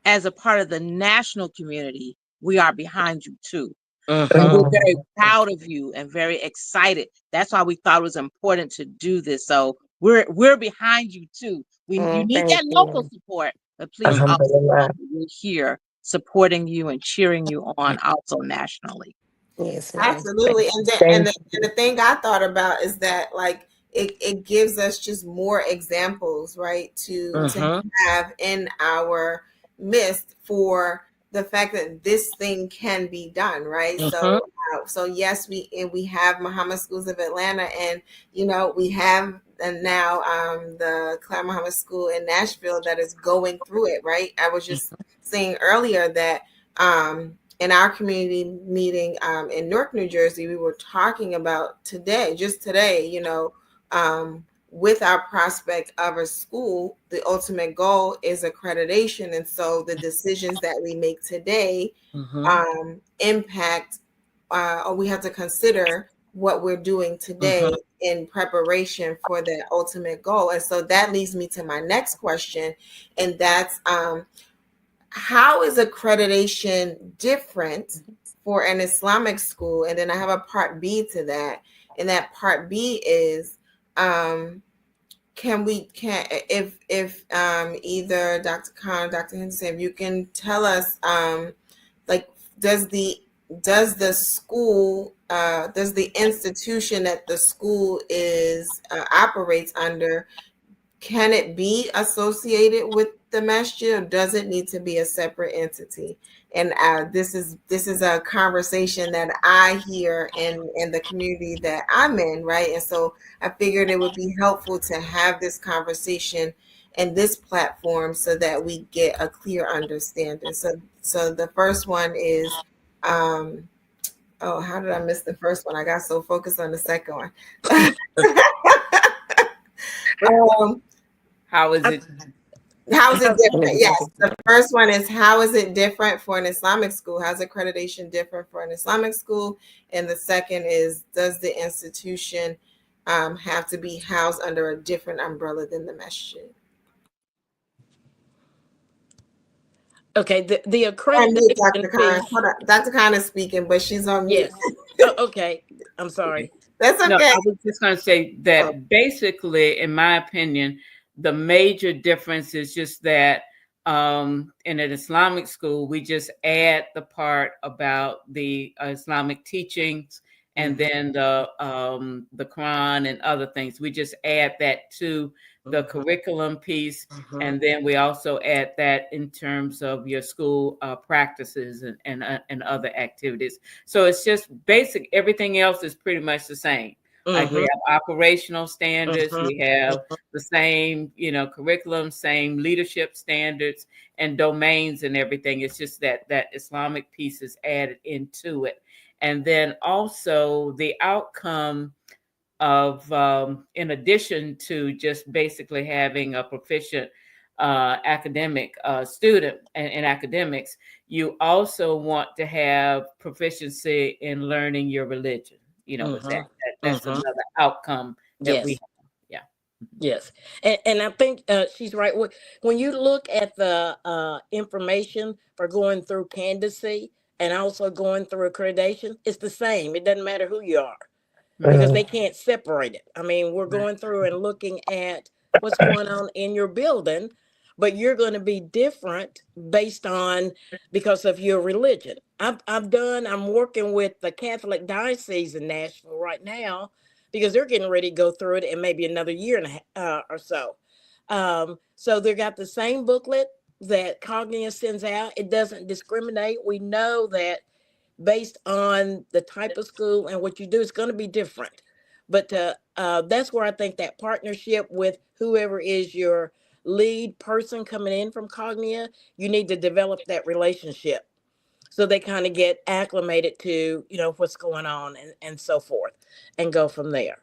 as a part of the national community, we are behind you too. We're very proud of you and very excited. That's why we thought it was important to do this. So we're behind you too. You need that local support, but please also know that we're here supporting you and cheering you on also nationally. Yes, absolutely. And the thing I thought about is that, like, it gives us just more examples, right, to have in our midst for the fact that this thing can be done, right? So yes, we have Muhammad Schools of Atlanta, and we have now the Clara Muhammad School in Nashville that is going through it, right? I was just saying earlier that in our community meeting in Newark, New Jersey, we were talking about just today, with our prospect of a school, the ultimate goal is accreditation. And so the decisions that we make today impact, or we have to consider what we're doing today in preparation for that ultimate goal. And so that leads me to my next question, and that's how is accreditation different for an Islamic school? And then I have a part B to that, and that part B is if either Dr. Khan or Dr. Henderson, if you can tell us, like, does the school, does the institution that the school is operates under, can it be associated with the masjid, or does it need to be a separate entity? And this is a conversation that I hear in the community that I'm in, right? And so I figured it would be helpful to have this conversation and this platform so that we get a clear understanding. So the first one is, how did I miss the first one? I got so focused on the second one. How is it? How is it How's it different? gonna be Yes. different? The first one is, how is it different for an Islamic school? How's accreditation different for an Islamic school? And the second is, does the institution have to be housed under a different umbrella than the masjid? Okay, the And mute accreditation Dr. Khan. piece. Hold on. Dr. Khan is speaking, but she's on mute. Yes. Okay. I'm sorry. That's No, okay. I was just going to say that basically, in my opinion, the major difference is just that in an Islamic school, we just add the part about the Islamic teachings and then the Quran and other things. We just add that to the curriculum piece. And then we also add that in terms of your school practices and other activities. So it's just basic. Everything else is pretty much the same. Like we have operational standards, we have the same, curriculum, same leadership standards and domains and everything. It's just that Islamic piece is added into it. And then also the outcome of, in addition to just basically having a proficient academic student in academics, you also want to have proficiency in learning your religion. That's another outcome that we Yes. have. Yeah. Yes. And I think she's right. When you look at the information for going through candidacy and also going through accreditation, it's the same. It doesn't matter who you are because they can't separate it. I mean, we're going through and looking at what's going on in your building, but you're going to be different based on because of your religion. I'm working with the Catholic Diocese in Nashville right now because they're getting ready to go through it in maybe another year and a half or so. So they got the same booklet that Cognia sends out. It doesn't discriminate. We know that based on the type of school and what you do, it's going to be different. But that's where I think that partnership with whoever is your lead person coming in from Cognia, you need to develop that relationship so they kind of get acclimated to what's going on and so forth and go from there.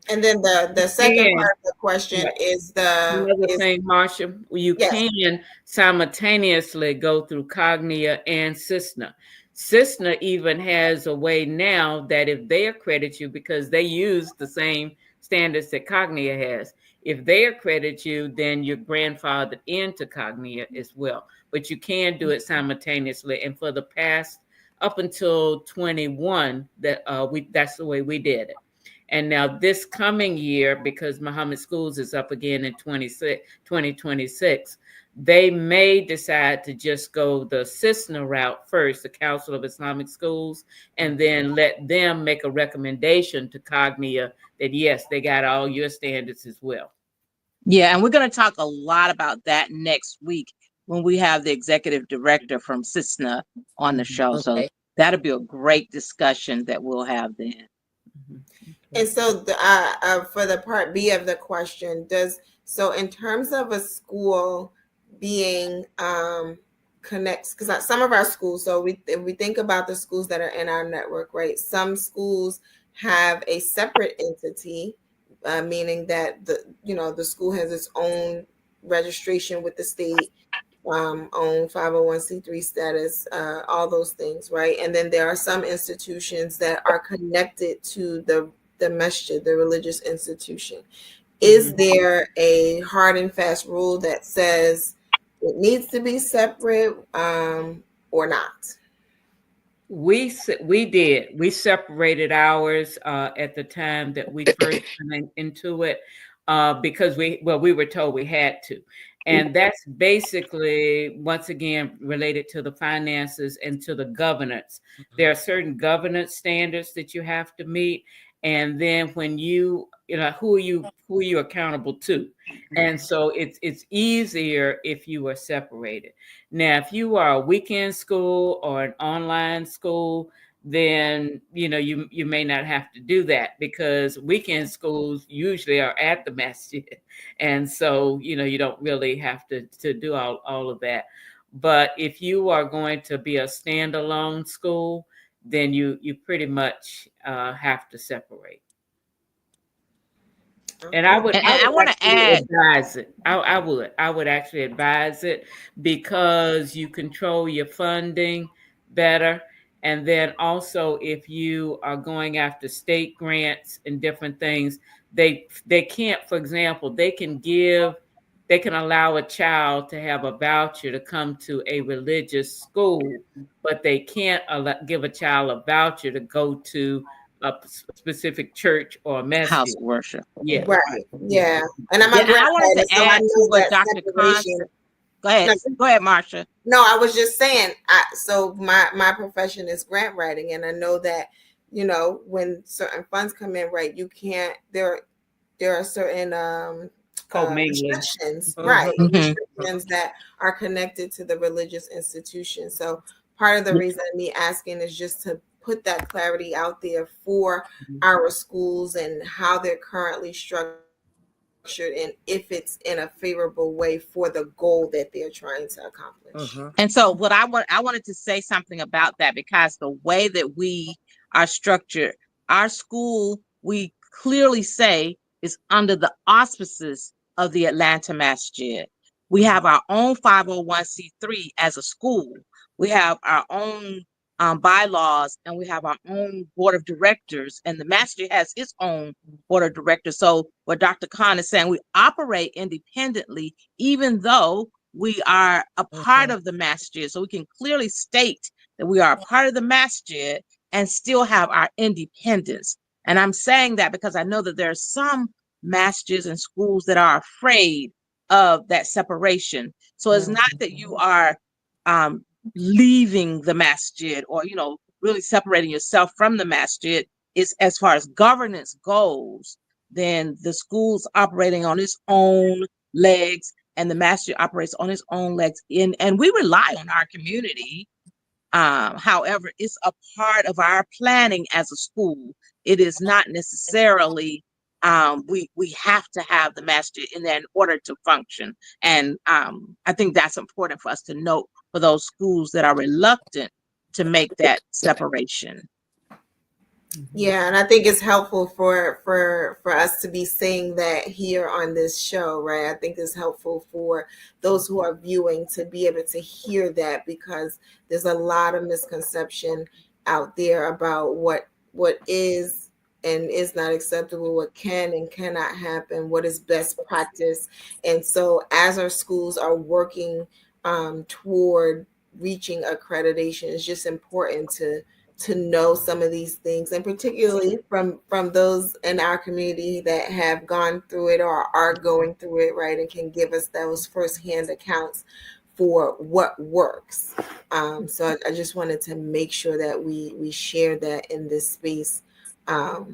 And then the second Yeah. part of the question is Another thing, Marsha, you can simultaneously go through Cognia and CISNA. CISNA even has a way now that if they accredit you, because they use the same standards that Cognia has, if they accredit you, then you're grandfathered into Cognia as well. But you can do it simultaneously. And for the past up until 21, that's the way we did it. And now this coming year, because Mohammed Schools is up again in 2026, they may decide to just go the CISNA route first, the Council of Islamic Schools, and then let them make a recommendation to Cognia that, yes, they got all your standards as well. Yeah, and we're going to talk a lot about that next week when we have the executive director from CISNA on the show. Okay. So that'll be a great discussion that we'll have then. And so for the part B of the question, so in terms of a school being connects, because some of our schools, so if we think about the schools that are in our network, right? Some schools have a separate entity, meaning that the school has its own registration with the state, own 501c3 status, all those things, right? And then there are some institutions that are connected to the masjid, the religious institution. Is there a hard and fast rule that says it needs to be separate or not? We did. We separated ours at the time that we first went into it because we were told we had to. And that's basically, once again, related to the finances and to the governance. There are certain governance standards that you have to meet. And then when who are you accountable to? And so it's easier if you are separated. Now, if you are a weekend school or an online school, then you may not have to do that because weekend schools usually are at the masjid, and so you don't really have to do all of that. But if you are going to be a standalone school, then you pretty much have to separate. And I would, And I I would want to actually add, advise it. I would actually advise it because you control your funding better. And then also, if you are going after state grants and different things, they can't, for example, they can allow a child to have a voucher to come to a religious school, but they can't give a child a voucher to go to a specific church or a house masjid. of worship. Yeah, Right. yeah. Yeah. And I'm a And I wanted grant to writer, so I add to know what that Dr. Khan separation. said. Go ahead. No, Go ahead, Marsha. no, I was just saying. So my profession is grant writing, and I know that when certain funds come in, right, you can't. There are certain Co-mingling. restrictions, right? Mhm. Restrictions that are connected to the religious institution. So part of the reason me asking is just to put that clarity out there for our schools and how they're currently structured, and if it's in a favorable way for the goal that they're trying to accomplish. And so what I wanted to say something about that, because the way that we are structured, our school, we clearly say, is under the auspices of the Atlanta Masjid. We have our own 501c3 as a school. We have our own bylaws, and we have our own board of directors, and the Masjid has its own board of directors. So what Dr. Khan is saying, we operate independently, even though we are a part of the masjid. So we can clearly state that we are a part of the masjid and still have our independence. And I'm saying that because I know that there are some masjids and schools that are afraid of that separation. So it's not that you are leaving the masjid or, really separating yourself from the masjid. It's as far as governance goes, then the school's operating on its own legs, and the masjid operates on its own legs. And we rely on our community. However, it's a part of our planning as a school. It is not necessarily we have to have the masjid in there in order to function. And I think that's important for us to note for those schools that are reluctant to make that separation. Yeah, and I think it's helpful for us to be saying that here on this show, right? I think it's helpful for those who are viewing to be able to hear that, because there's a lot of misconception out there about what is and is not acceptable, what can and cannot happen, what is best practice. And so as our schools are working toward reaching accreditation, it's just important to know some of these things, and particularly from those in our community that have gone through it or are going through it, right, and can give us those firsthand accounts for what works. So I just wanted to make sure that we share that in this space, so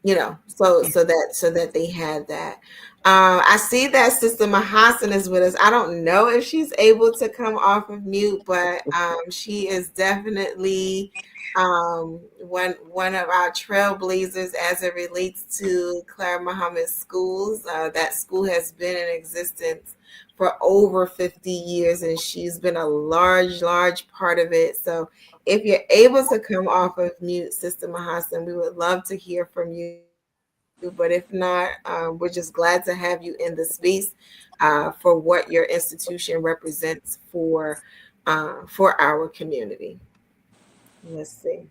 that they had that. I see that Sister Mahasan is with us. I don't know if she's able to come off of mute, but she is definitely one of our trailblazers as it relates to Clara Muhammad schools. That school has been in existence for over 50 years, and she's been a large part of it. So if you're able to come off of mute, Sister Mahasan, we would love to hear from you. But if not, we're just glad to have you in the space for what your institution represents for our community. Let's see.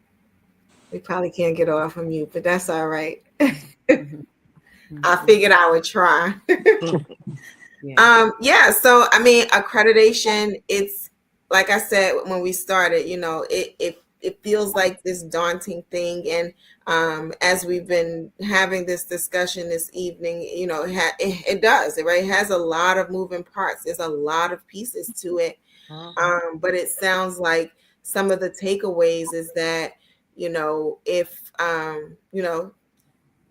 We probably can't get off of mute, but that's all right. I figured I would try. So I mean, accreditation, it's like I said when we started, it feels like this daunting thing. And as we've been having this discussion this evening, it does, right? It has a lot of moving parts. There's a lot of pieces to it. But it sounds like some of the takeaways is that, if,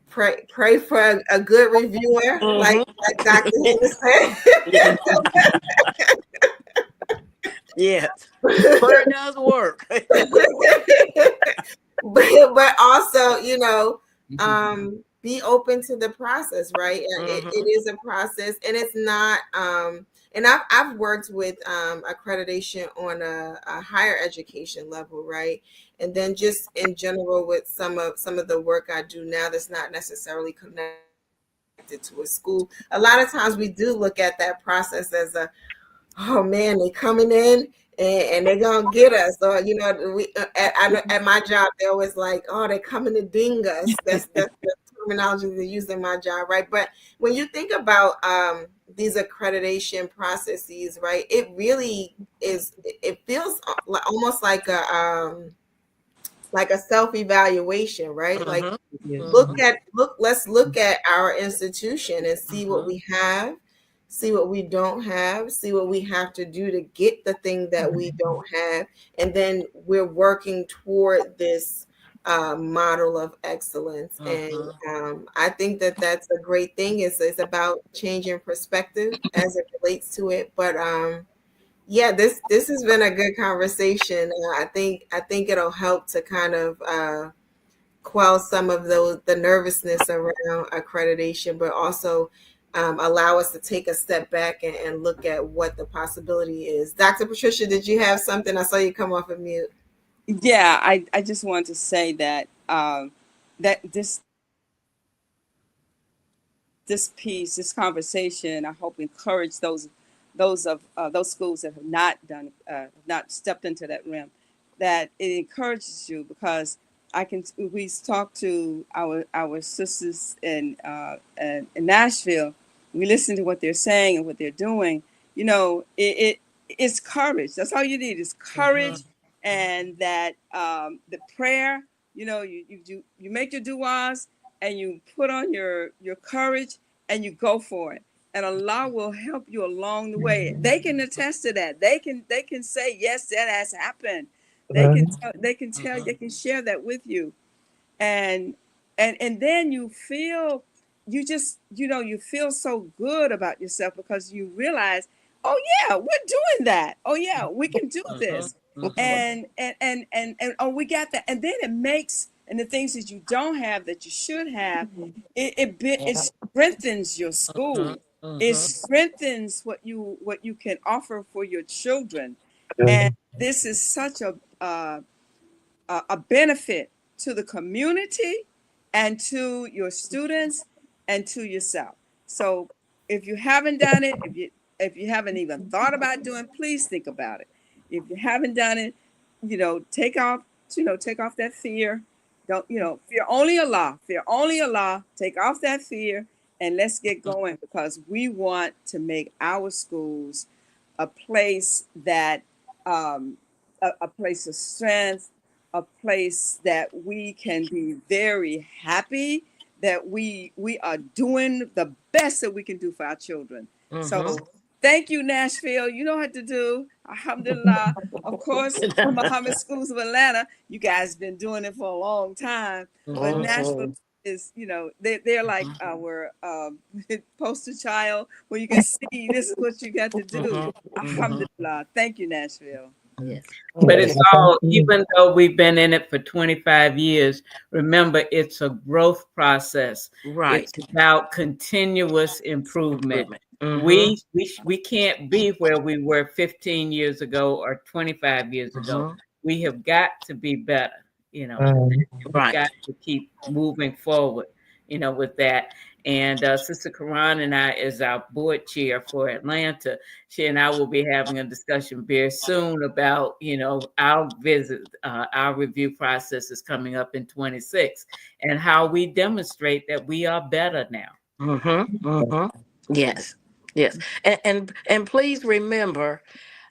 pray for a good reviewer, like Dr. Henry said. Yes. Prayer does work. but also, be open to the process, right? It is a process, and it's not. And I've worked with accreditation on a higher education level, right? And then just in general with some of the work I do now that's not necessarily connected to a school. A lot of times we do look at that process as a, oh man, they coming in and they're gonna get us. Or at my job, they always like, oh, they're coming to ding us. That's the terminology they use in my job, right? But when you think about these accreditation processes, right, it really is. It feels almost like a self-evaluation, right? Like let's look at our institution and see what we have, see what we don't have, see what we have to do to get the thing that we don't have, and then we're working toward this model of excellence. And I think that that's a great thing. It's about changing perspective as it relates to it. But yeah, this has been a good conversation. I think it'll help to kind of quell some of the nervousness around accreditation, but also allow us to take a step back and look at what the possibility is. Dr. Patricia, did you have something? I saw you come off of mute. Yeah, I just wanted to say that that this conversation, I hope encourage those schools that have not stepped into that realm, that it encourages you, because we talk to our sisters in Nashville. We listen to what they're saying and what they're doing. It's courage. That's all you need is courage, and that the prayer. You make your du'as and you put on your courage and you go for it. And Allah will help you along the way. They can attest to that. They can say, yes, that has happened. They can share that with you. And then you feel, you feel so good about yourself, because you realize, oh yeah, we're doing that. Oh yeah, we can do this. And oh, we got that. And then it makes, and the things that you don't have that you should have, it strengthens your school. It strengthens what you can offer for your children. And this is such a benefit to the community and to your students and to yourself. So if you haven't done it, if you haven't even thought about doing, please think about it. If you haven't done it, take off that fear. Don't, fear only Allah. Fear only Allah. Take off that fear and let's get going, because we want to make our schools a place that a place of strength, a place that we can be very happy that we are doing the best that we can do for our children. So thank you, Nashville. You know what to do. Alhamdulillah. Of course, Mohammed Schools of Atlanta, you guys been doing it for a long time. But Nashville is, they're like our poster child, where you can see this is what you got to do. Alhamdulillah. Thank you, Nashville. Yes. But it's all, even though we've been in it for 25 years, remember, it's a growth process. Right. It's about continuous improvement. We can't be where we were 15 years ago or 25 years ago. We have got to be better, We've got to keep moving forward, with that. And Sister Karan and I, as our board chair for Atlanta, she and I will be having a discussion very soon about, our visit, our review process is coming up in 26, and how we demonstrate that we are better now. Yes. And please remember,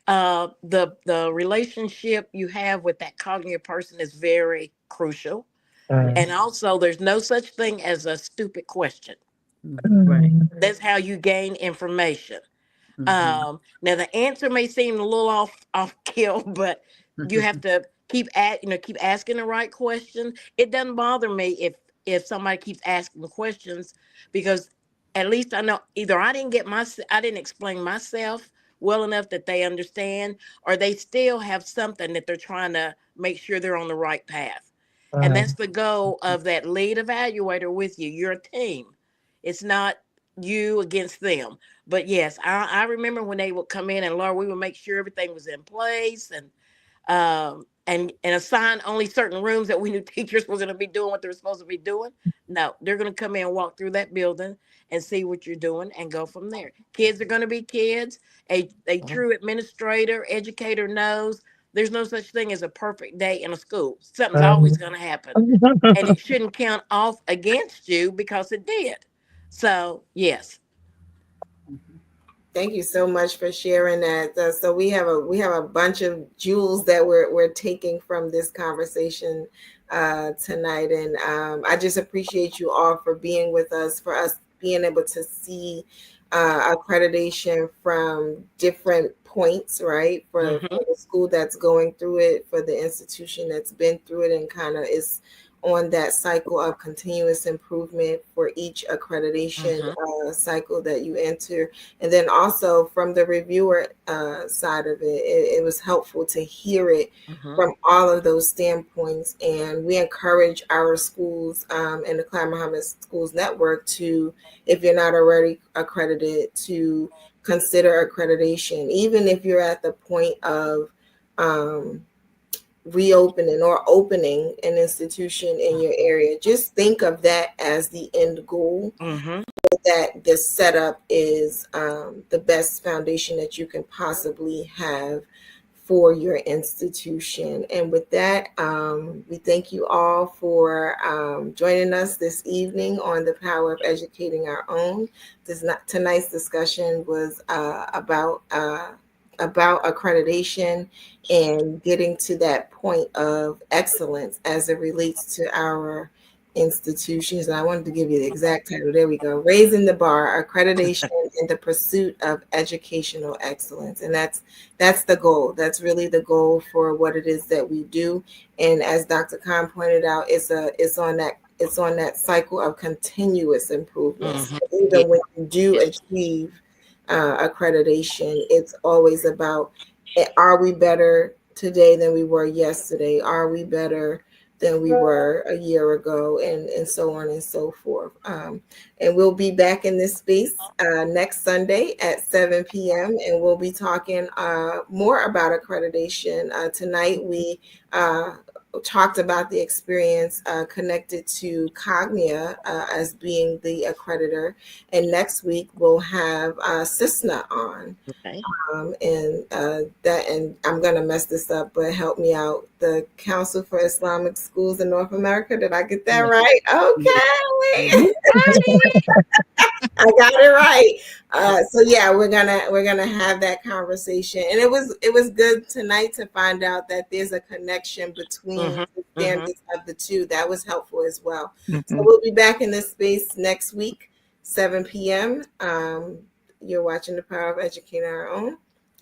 the relationship you have with that cognitive person is very crucial. And also, there's no such thing as a stupid question. Right. That's how you gain information. Now the answer may seem a little off kill, but you have to keep asking the right question. It doesn't bother me if somebody keeps asking questions, because at least I know either I didn't explain myself well enough that they understand, or they still have something that they're trying to make sure they're on the right path. And that's the goal of that lead evaluator with you. You're a team. It's not you against them. But yes, I remember when they would come in, and Laura, we would make sure everything was in place, and and assign only certain rooms that we knew teachers were going to be doing what they were supposed to be doing. No, they're going to come in and walk through that building and see what you're doing and go from there. Kids are going to be kids. A true administrator, educator knows there's no such thing as a perfect day in a school. Something's always going to happen, and it shouldn't count off against you because it did. So, yes. Thank you so much for sharing that. So we have a bunch of jewels that we're taking from this conversation tonight, and I just appreciate you all for being with us, for us being able to see accreditation from different points, right? For the school that's going through it, for the institution that's been through it, and kind of is on that cycle of continuous improvement for each accreditation cycle that you enter. And then also from the reviewer side of it was helpful to hear it from all of those standpoints. And we encourage our schools and the Clara Mohammed Schools Network to, if you're not already accredited, to consider accreditation, even if you're at the point of reopening or opening an institution in your area. Just think of that as the end goal, that the setup is the best foundation that you can possibly have for your institution. And with that, we thank you all for joining us this evening on the power of educating our own. Tonight's discussion was about accreditation and getting to that point of excellence as it relates to our institutions. And I wanted to give you the exact title. There we go. Raising the Bar, Accreditation in the Pursuit of Educational Excellence. And that's the goal. That's really the goal for what it is that we do. And as Dr. Khan pointed out, it's on that cycle of continuous improvement. So even when you do achieve accreditation, it's always about, are we better today than we were yesterday? Are we better than we were a year ago? And so on and so forth. And we'll be back in this space next Sunday at 7 p.m. and we'll be talking more about accreditation. Tonight we talked about the experience connected to Cognia as being the accreditor, and next week we'll have CISNA on. Okay. And I'm gonna mess this up, but help me out. The Council for Islamic Schools in North America. Did I get that right? Okay. I got it right. So yeah, we're gonna have that conversation, and it was good tonight to find out that there's a connection between the standards of the two. That was helpful as well. So we'll be back in this space next week, 7 p.m. You're watching The Power of Educating Our Own.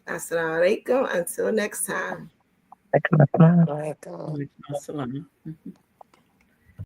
Assalamu alaikum. Until next time. Like, Assalamu alaikum.